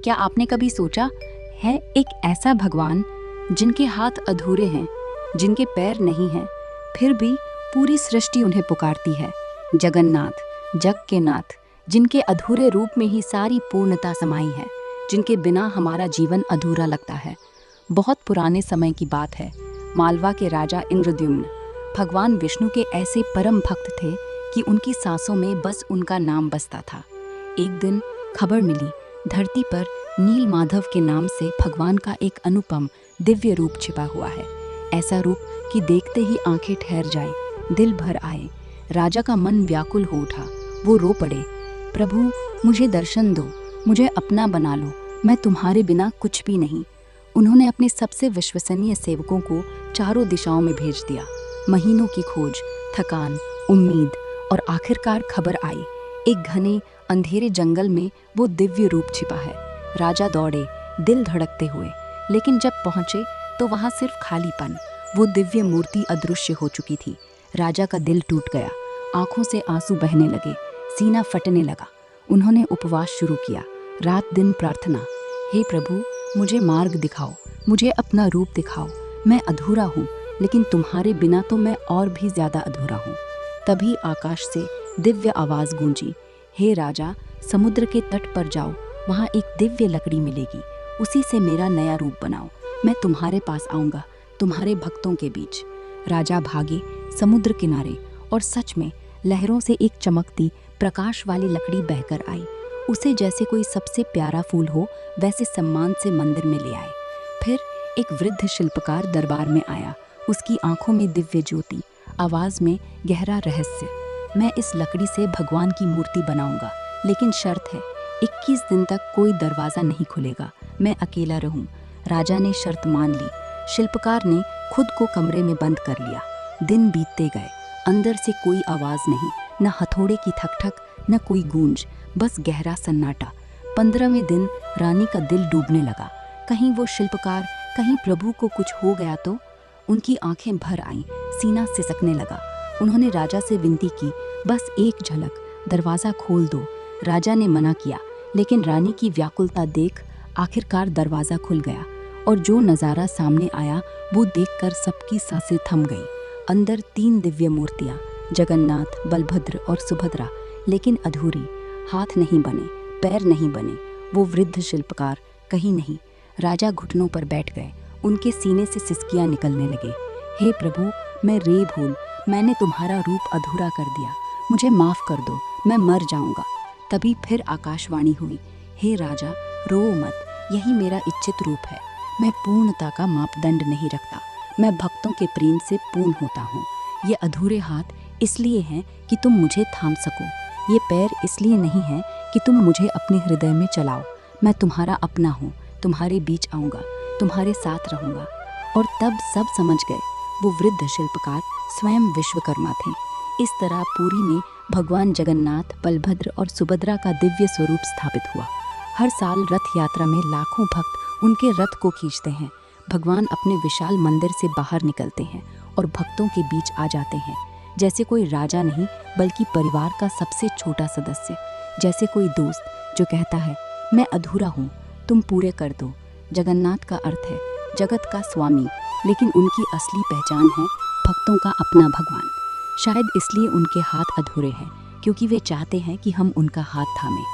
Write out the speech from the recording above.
क्या आपने कभी सोचा है एक ऐसा भगवान जिनके हाथ अधूरे हैं, जिनके पैर नहीं हैं, फिर भी पूरी सृष्टि उन्हें पुकारती है। जगन्नाथ, जग के नाथ, जिनके अधूरे रूप में ही सारी पूर्णता समाई है, जिनके बिना हमारा जीवन अधूरा लगता है। बहुत पुराने समय की बात है। मालवा के राजा इंद्रद्युम्न भगवान विष्णु के ऐसे परम भक्त थे कि उनकी सांसों में बस उनका नाम बसता था। एक दिन खबर मिली, धरती पर नील माधव के नाम से भगवान का एक अनुपम दिव्य रूप छिपा हुआ है। ऐसा रूप कि देखते ही आंखें ठहर जाएं, दिल भर आए। राजा का मन व्याकुल हो उठा। वो रो पड़े, प्रभु मुझे दर्शन दो, मुझे अपना बना लो, मैं तुम्हारे बिना कुछ भी नहीं। उन्होंने अपने सबसे विश्वसनीय सेवकों को चारों दिशाओं में भेज दिया। महीनों की खोज, थकान, उम्मीद और आखिरकार खबर आई, एक घने अंधेरे जंगल में वो दिव्य रूप छिपा है। राजा दौड़े, दिल धड़कते हुए, लेकिन जब पहुंचे तो वहां सिर्फ खालीपन। वो दिव्य मूर्ति अदृश्य हो चुकी थी। राजा का दिल टूट गया, आंखों से आंसू बहने लगे, सीना फटने लगा। उन्होंने उपवास शुरू किया, रात दिन प्रार्थना, हे प्रभु मुझे मार्ग दिखाओ, मुझे अपना रूप दिखाओ। मैं अधूरा हूँ, लेकिन तुम्हारे बिना तो मैं और भी ज्यादा अधूरा हूँ। तभी आकाश से दिव्य आवाज गूंजी, हे राजा, समुद्र के तट पर जाओ, वहाँ एक दिव्य लकड़ी मिलेगी, उसी से मेरा नया रूप बनाओ। मैं तुम्हारे पास आऊँगा, तुम्हारे भक्तों के बीच। राजा भागे समुद्र किनारे, और सच में लहरों से एक चमकती प्रकाश वाली लकड़ी बहकर आई। उसे जैसे कोई सबसे प्यारा फूल हो वैसे सम्मान से मंदिर में ले आए। फिर एक वृद्ध शिल्पकार दरबार में आया, उसकी आंखों में दिव्य ज्योति, आवाज में गहरा रहस्य। मैं इस लकड़ी से भगवान की मूर्ति बनाऊंगा, लेकिन शर्त है 21 दिन तक कोई दरवाजा नहीं खुलेगा, मैं अकेला रहूं। राजा ने शर्त मान ली। शिल्पकार ने खुद को कमरे में बंद कर लिया। दिन बीतते गए, अंदर से कोई आवाज नहीं, न हथौड़े की ठक-ठक, न कोई गूंज, बस गहरा सन्नाटा। 15वें दिन रानी का दिल डूबने लगा। कहीं वो शिल्पकार, कहीं प्रभु को कुछ हो गया तो। उनकी आंखें भर आईं, सीना सिसकने लगा। उन्होंने राजा से विनती की, बस एक झलक, दरवाज़ा खोल दो। राजा ने मना किया, लेकिन रानी की व्याकुलता देख आखिरकार दरवाज़ा खुल गया, और जो नज़ारा सामने आया वो देखकर सबकी सांसें थम गई। अंदर 3 दिव्य मूर्तियाँ, जगन्नाथ, बलभद्र और सुभद्रा, लेकिन अधूरी। हाथ नहीं बने, पैर नहीं बने, वो वृद्ध शिल्पकार कहीं नहीं। राजा घुटनों पर बैठ गए, उनके सीने से सिसकियाँ निकलने लगे। हे प्रभु, मैं रे भूल, मैंने तुम्हारा रूप अधूरा कर दिया, मुझे माफ़ कर दो, मैं मर जाऊंगा। तभी फिर आकाशवाणी हुई, हे राजा रो मत, यही मेरा इच्छित रूप है। मैं पूर्णता का मापदंड नहीं रखता, मैं भक्तों के प्रेम से पूर्ण होता हूँ। ये अधूरे हाथ इसलिए हैं कि तुम मुझे थाम सको, ये पैर इसलिए नहीं हैं कि तुम मुझे अपने हृदय में चलाओ। मैं तुम्हारा अपना हूँ, तुम्हारे बीच आऊँगा, तुम्हारे साथ रहूँगा। और तब सब समझ गए, वो वृद्ध शिल्पकार स्वयं विश्वकर्मा थे। इस तरह पुरी में भगवान जगन्नाथ, बलभद्र और सुभद्रा का दिव्य स्वरूप स्थापित हुआ। हर साल रथ यात्रा में लाखों भक्त उनके रथ को खींचते हैं। भगवान अपने विशाल मंदिर से बाहर निकलते हैं और भक्तों के बीच आ जाते हैं, जैसे कोई राजा नहीं बल्कि परिवार का सबसे छोटा सदस्य, जैसे कोई दोस्त जो कहता है मैं अधूरा हूँ, तुम पूरे कर दो। जगन्नाथ का अर्थ है जगत का स्वामी, लेकिन उनकी असली पहचान है भक्तों का अपना भगवान। शायद इसलिए उनके हाथ अधूरे हैं, क्योंकि वे चाहते हैं कि हम उनका हाथ थामें।